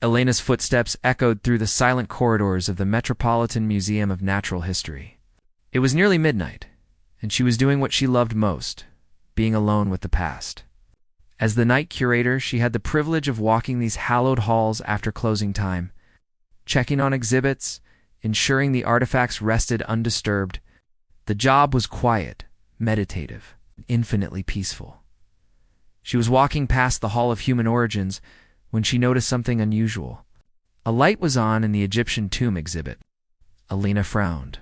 Elena's footsteps echoed through the silent corridors of the Metropolitan Museum of Natural History. It was nearly midnight, and she was doing what she loved most, being alone with the past. As the night curator, she had the privilege of walking these hallowed halls after closing time, checking on exhibits, ensuring the artifacts rested undisturbed. The job was quiet, meditative, infinitely peaceful. She was walking past the Hall of Human Origins when she noticed something unusual. A light was on in the Egyptian tomb exhibit. Elena frowned.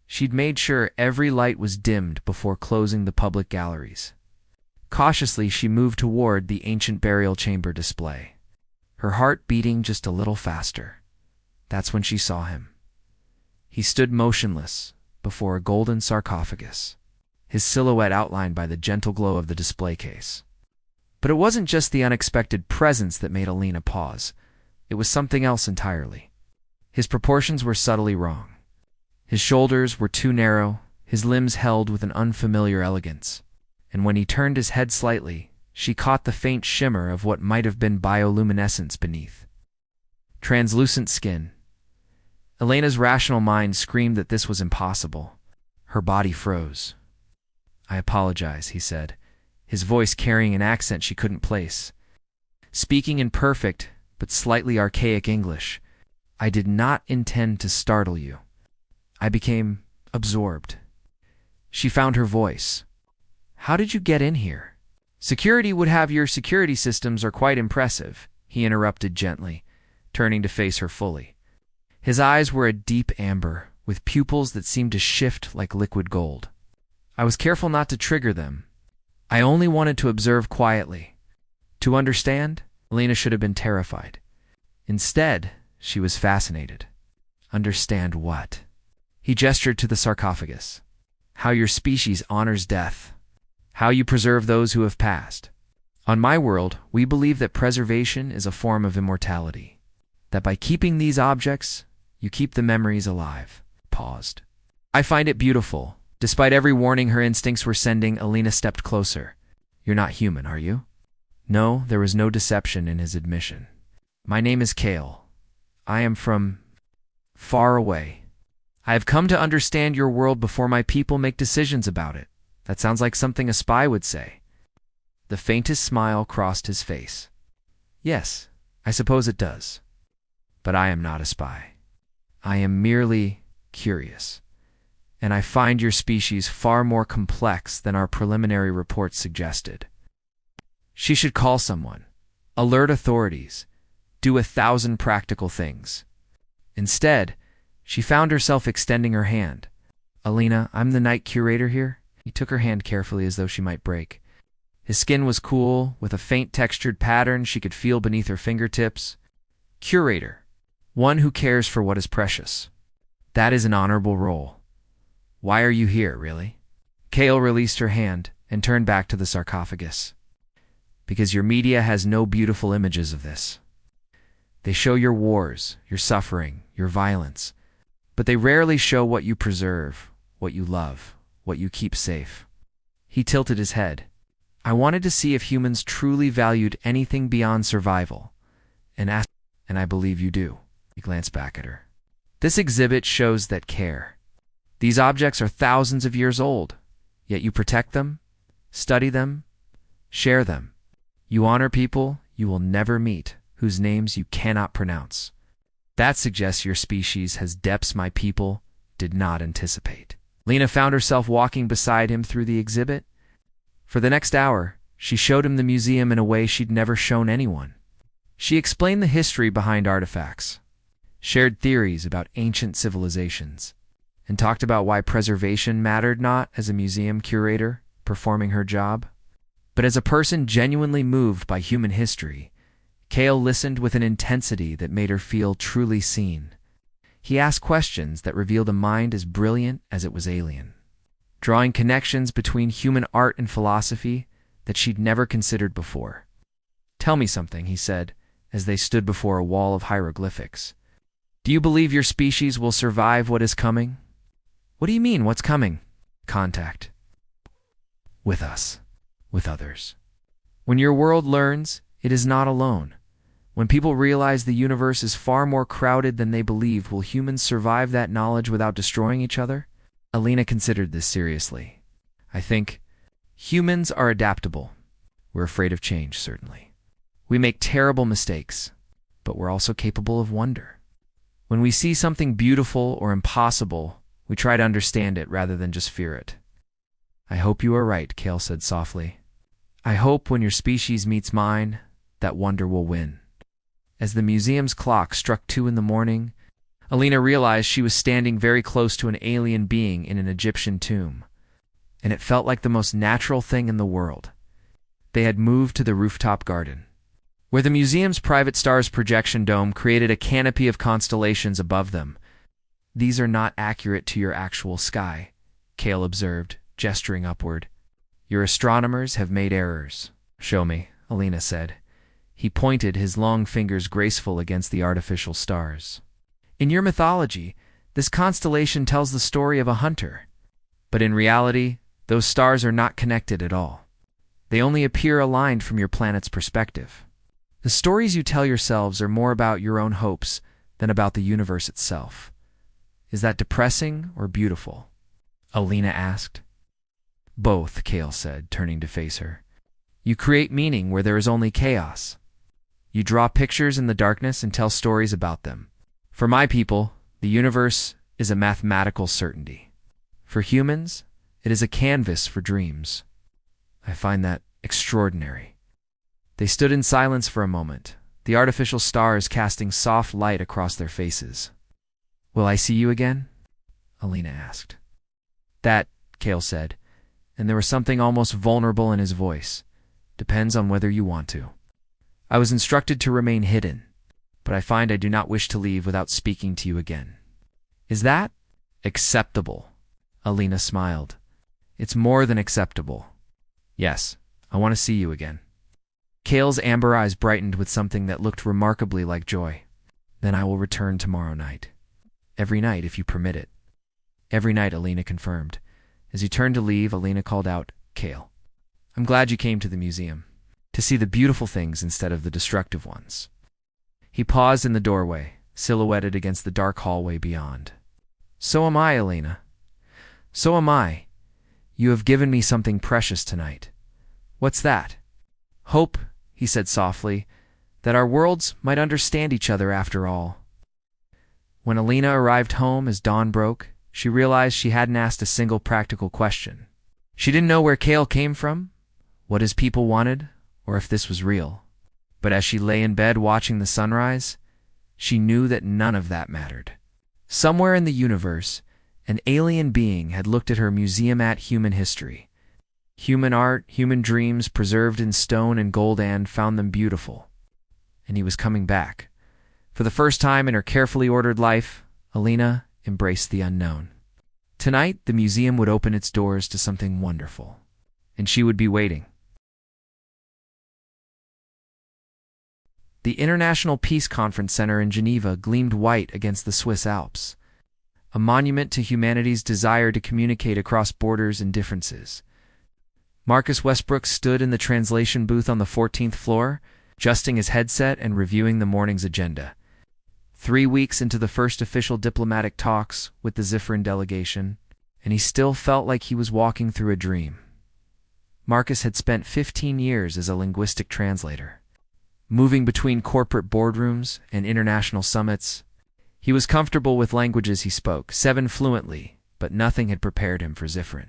She'd made sure every light was dimmed before closing the public galleries. Cautiously, she moved toward the ancient burial chamber display, her heart beating just a little faster. That's when she saw him. He stood motionless before a golden sarcophagus, his silhouette outlined by the gentle glow of the display case. But it wasn't just the unexpected presence that made Elena pause. It was something else entirely. His proportions were subtly wrong. His shoulders were too narrow, his limbs held with an unfamiliar elegance. And when he turned his head slightly, she caught the faint shimmer of what might have been bioluminescence beneath. Translucent skin. Elena's rational mind screamed that this was impossible. Her body froze. "I apologize," he said, his voice carrying an accent she couldn't place. Speaking in perfect but slightly archaic English, "I did not intend to startle you. I became absorbed." She found her voice. "How did you get in here?" "Security would have your security systems are quite impressive," he interrupted gently, turning to face her fully. His eyes were a deep amber, with pupils that seemed to shift like liquid gold. "I was careful not to trigger them. I only wanted to observe quietly. To understand?" Elena should have been terrified. Instead, she was fascinated. "Understand what?" He gestured to the sarcophagus. "How your species honors death. How you preserve those who have passed. On my world, we believe that preservation is a form of immortality. That by keeping these objects, you keep the memories alive." Paused. "I find it beautiful." Despite every warning her instincts were sending, Elena stepped closer. "You're not human, are you?" No, there was no deception in his admission. "My name is Kale. I am from far away. I have come to understand your world before my people make decisions about it." That sounds like something a spy would say. The faintest smile crossed his face. "Yes, I suppose it does. But I am not a spy. I am merely curious. And I find your species far more complex than our preliminary reports suggested." She should call someone, alert authorities, do 1,000 practical things. Instead, she found herself extending her hand. "Elena, I'm the night curator here." He took her hand carefully as though she might break. His skin was cool, with a faint textured pattern she could feel beneath her fingertips. Curator, one who cares for what is precious. That is an honorable role. Why are you here, really? Kale released her hand and turned back to the sarcophagus. "Because your media has no beautiful images of this. They show your wars, your suffering, your violence, but they rarely show what you preserve, what you love, what you keep safe." He tilted his head. "I wanted to see if humans truly valued anything beyond survival, and I believe you do." He glanced back at her. "This exhibit shows that care. These objects are thousands of years old, yet you protect them, study them, share them. You honor people you will never meet, whose names you cannot pronounce. That suggests your species has depths my people did not anticipate." Lena found herself walking beside him through the exhibit. For the next hour, she showed him the museum in a way she'd never shown anyone. She explained the history behind artifacts, shared theories about ancient civilizations, and talked about why preservation mattered not as a museum curator performing her job, but as a person genuinely moved by human history. Kale listened with an intensity that made her feel truly seen. He asked questions that revealed a mind as brilliant as it was alien, drawing connections between human art and philosophy that she'd never considered before. "Tell me something," he said, as they stood before a wall of hieroglyphics. "Do you believe your species will survive what is coming?" "What do you mean, what's coming?" "Contact. With us. With others. When your world learns, it is not alone. When people realize the universe is far more crowded than they believed, will humans survive that knowledge without destroying each other? Alina considered this seriously. I think humans are adaptable. We're afraid of change, certainly. We make terrible mistakes, but we're also capable of wonder. When we see something beautiful or impossible, we try to understand it rather than just fear it. I hope you are right, Kale said softly. I hope when your species meets mine, that wonder will win. As the museum's clock struck 2 in the morning, Alina realized she was standing very close to an alien being in an Egyptian tomb, and it felt like the most natural thing in the world. They had moved to the rooftop garden, where the museum's private stars projection dome created a canopy of constellations above them. These are not accurate to your actual sky, Kale observed, gesturing upward. Your astronomers have made errors. Show me, Alina said. He pointed, his long fingers graceful against the artificial stars. In your mythology, this constellation tells the story of a hunter. But in reality, those stars are not connected at all. They only appear aligned from your planet's perspective. The stories you tell yourselves are more about your own hopes than about the universe itself. Is that depressing or beautiful? Alina asked. Both, Kale said, turning to face her. You create meaning where there is only chaos. You draw pictures in the darkness and tell stories about them. For my people, the universe is a mathematical certainty. For humans, it is a canvas for dreams. I find that extraordinary. They stood in silence for a moment, the artificial stars casting soft light across their faces. Will I see you again? Alina asked. That, Kale said, and there was something almost vulnerable in his voice. Depends on whether you want to. I was instructed to remain hidden, but I find I do not wish to leave without speaking to you again. Is that acceptable? Alina smiled. It's more than acceptable. Yes, I want to see you again. Kale's amber eyes brightened with something that looked remarkably like joy. Then I will return tomorrow night. Every night, if you permit it. Every night, Alina confirmed. As he turned to leave, Alina called out, Kale, I'm glad you came to the museum, to see the beautiful things instead of the destructive ones. He paused in the doorway, silhouetted against the dark hallway beyond. So am I, Alina. So am I. You have given me something precious tonight. What's that? Hope, he said softly, that our worlds might understand each other after all. When Alina arrived home as dawn broke, she realized she hadn't asked a single practical question. She didn't know where Kale came from, what his people wanted, or if this was real. But as she lay in bed watching the sunrise, she knew that none of that mattered. Somewhere in the universe, an alien being had looked at her museum at human history. Human art, human dreams preserved in stone and gold, and found them beautiful. And he was coming back. For the first time in her carefully ordered life, Alina embraced the unknown. Tonight, the museum would open its doors to something wonderful, and she would be waiting. The International Peace Conference Center in Geneva gleamed white against the Swiss Alps, a monument to humanity's desire to communicate across borders and differences. Marcus Westbrook stood in the translation booth on the 14th floor, adjusting his headset and reviewing the morning's agenda. 3 weeks into the first official diplomatic talks with the Zifrin delegation, and he still felt like he was walking through a dream. Marcus had spent 15 years as a linguistic translator. Moving between corporate boardrooms and international summits, he was comfortable with languages he spoke, 7 fluently, but nothing had prepared him for Zifrin.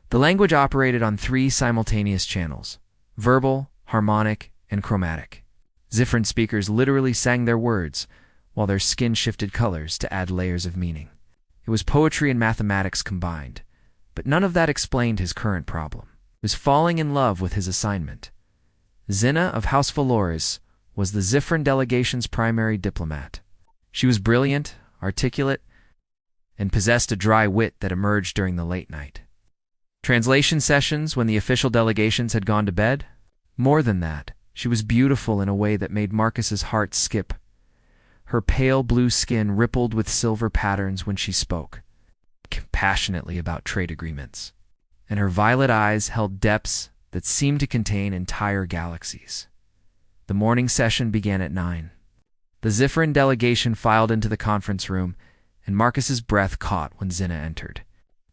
The language operated on 3 simultaneous channels: verbal, harmonic, and chromatic. Zifrin speakers literally sang their words, while their skin shifted colors to add layers of meaning. It was poetry and mathematics combined, but none of that explained his current problem. He was falling in love with his assignment. Zina of House Valores was the Zifrin delegation's primary diplomat. She was brilliant, articulate, and possessed a dry wit that emerged during the late night. Translation sessions when the official delegations had gone to bed? More than that, she was beautiful in a way that made Marcus's heart skip. Her pale blue skin rippled with silver patterns when she spoke, compassionately about trade agreements, and her violet eyes held depths that seemed to contain entire galaxies. The morning session began at 9. The Zifferin delegation filed into the conference room, and Marcus's breath caught when Zinna entered.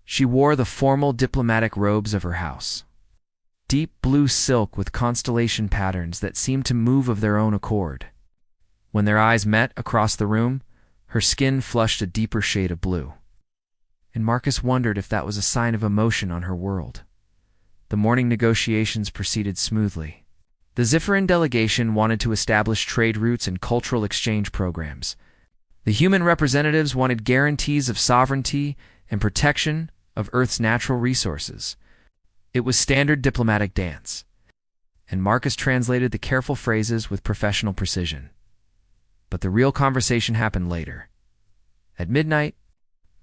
She wore the formal diplomatic robes of her house. Deep blue silk with constellation patterns that seemed to move of their own accord. When their eyes met across the room, her skin flushed a deeper shade of blue. And Marcus wondered if that was a sign of emotion on her world. The morning negotiations proceeded smoothly. The Zifferin delegation wanted to establish trade routes and cultural exchange programs. The human representatives wanted guarantees of sovereignty and protection of Earth's natural resources. It was standard diplomatic dance, and Marcus translated the careful phrases with professional precision. But the real conversation happened later. At midnight,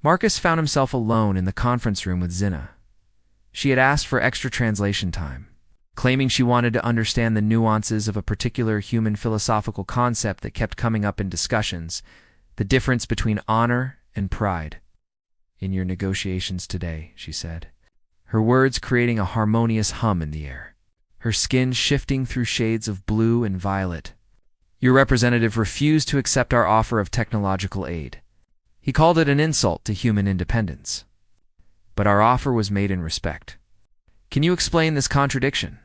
Marcus found himself alone in the conference room with Zinna. She had asked for extra translation time, claiming she wanted to understand the nuances of a particular human philosophical concept that kept coming up in discussions, the difference between honor and pride. "In your negotiations today," she said, her words creating a harmonious hum in the air, her skin shifting through shades of blue and violet. "Your representative refused to accept our offer of technological aid. He called it an insult to human independence. But our offer was made in respect. Can you explain this contradiction?"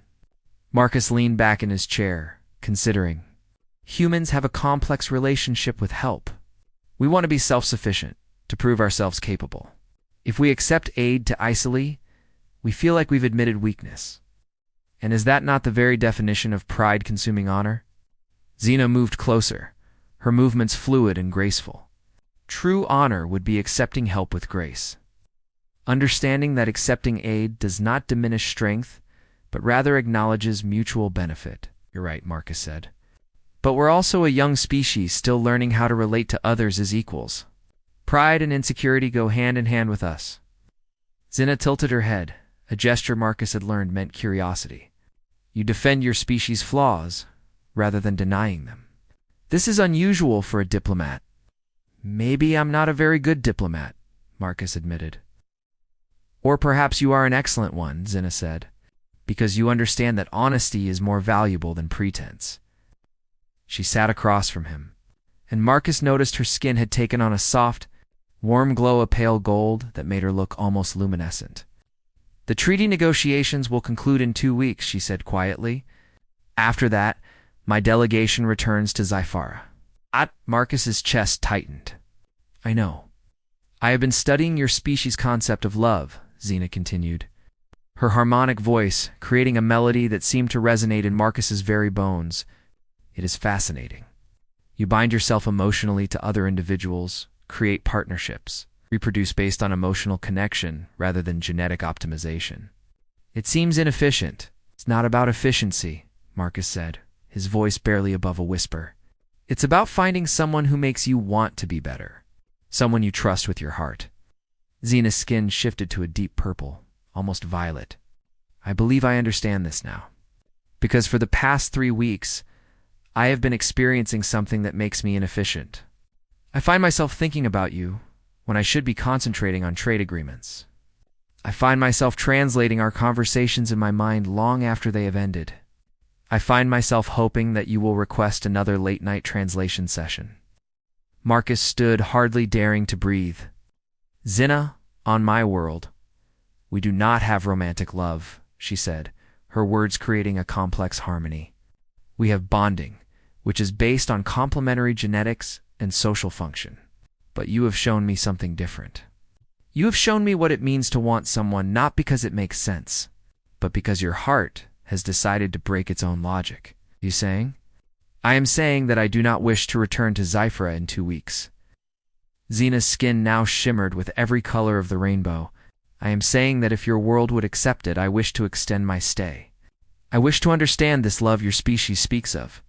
Marcus leaned back in his chair, considering. Humans have a complex relationship with help. We want to be self-sufficient, to prove ourselves capable. If we accept aid to isolate, we feel like we've admitted weakness. And is that not the very definition of pride-consuming honor? Zinna moved closer, her movements fluid and graceful. True honor would be accepting help with grace. Understanding that accepting aid does not diminish strength, but rather acknowledges mutual benefit. "You're right," Marcus said. "But we're also a young species still learning how to relate to others as equals. Pride and insecurity go hand in hand with us." Zinna tilted her head, a gesture Marcus had learned meant curiosity. "You defend your species' flaws, rather than denying them. This is unusual for a diplomat." "Maybe I'm not a very good diplomat," Marcus admitted. "Or perhaps you are an excellent one," Zinna said, "because you understand that honesty is more valuable than pretense." She sat across from him, and Marcus noticed her skin had taken on a soft, warm glow of pale gold that made her look almost luminescent. "The treaty negotiations will conclude in 2 weeks," she said quietly. "After that, my delegation returns to Zyphara." Marcus's chest tightened. "I know. I have been studying your species' concept of love," Zinna continued, her harmonic voice creating a melody that seemed to resonate in Marcus's very bones. "It is fascinating. You bind yourself emotionally to other individuals, create partnerships, reproduce based on emotional connection rather than genetic optimization. It seems inefficient." "It's not about efficiency," Marcus said, his voice barely above a whisper. "It's about finding someone who makes you want to be better, someone you trust with your heart." Zinna's skin shifted to a deep purple, almost violet. "I believe I understand this now. Because for the past 3 weeks, I have been experiencing something that makes me inefficient. I find myself thinking about you when I should be concentrating on trade agreements. I find myself translating our conversations in my mind long after they have ended. I find myself hoping that you will request another late-night translation session." Marcus stood, hardly daring to breathe. "Zinna, on my world, we do not have romantic love," she said, her words creating a complex harmony. "We have bonding, which is based on complementary genetics and social function. But you have shown me something different. You have shown me what it means to want someone not because it makes sense, but because your heart has decided to break its own logic." "You saying?" "I am saying that I do not wish to return to Zyphara in 2 weeks." Zinna's skin now shimmered with every color of the rainbow. "I am saying that if your world would accept it, I wish to extend my stay. I wish to understand this love your species speaks of.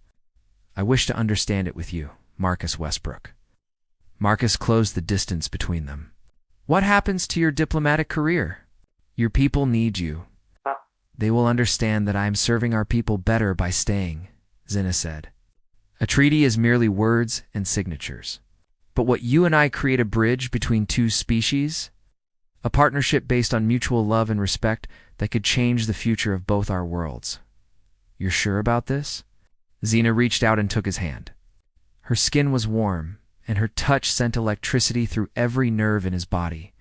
I wish to understand it with you, Marcus Westbrook." Marcus closed the distance between them. "What happens to your diplomatic career? Your people need you." "They will understand that I am serving our people better by staying," Zinna said. "A treaty is merely words and signatures. But what you and I create a bridge between 2 species, a partnership based on mutual love and respect that could change the future of both our worlds." "You're sure about this?" Xena reached out and took his hand. Her skin was warm, and her touch sent electricity through every nerve in his body.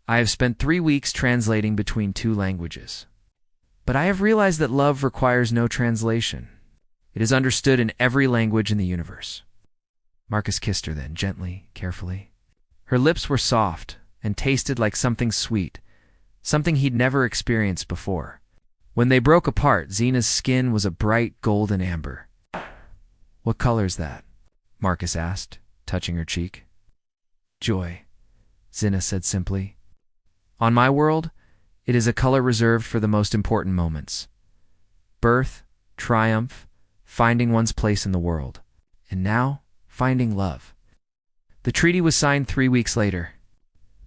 I have spent 3 weeks translating between 2 languages. But I have realized that love requires no translation. It is understood in every language in the universe. Marcus kissed her then, gently, carefully. Her lips were soft and tasted like something sweet, something he'd never experienced before. When they broke apart, Xena's skin was a bright golden amber. "What color's that?" Marcus asked, touching her cheek. "Joy," Xena said simply. "On my world, it is a color reserved for the most important moments. Birth, triumph, finding one's place in the world. And now, finding love." The treaty was signed 3 weeks later.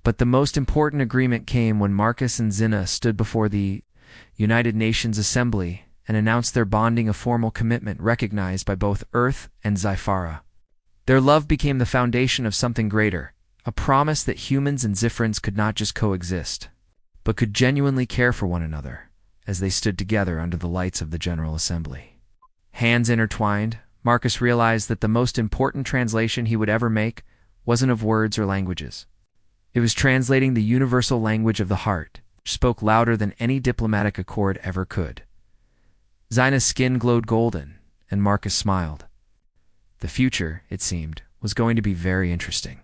But the most important agreement came when Marcus and Xena stood before the United Nations Assembly and announced their bonding, a formal commitment recognized by both Earth and Zyphara. Their love became the foundation of something greater, a promise that humans and Ziphrans could not just coexist, but could genuinely care for one another as they stood together under the lights of the General Assembly. Hands intertwined, Marcus realized that the most important translation he would ever make wasn't of words or languages. It was translating the universal language of the heart, which spoke louder than any diplomatic accord ever could. Xena's skin glowed golden, and Marcus smiled. The future, it seemed, was going to be very interesting.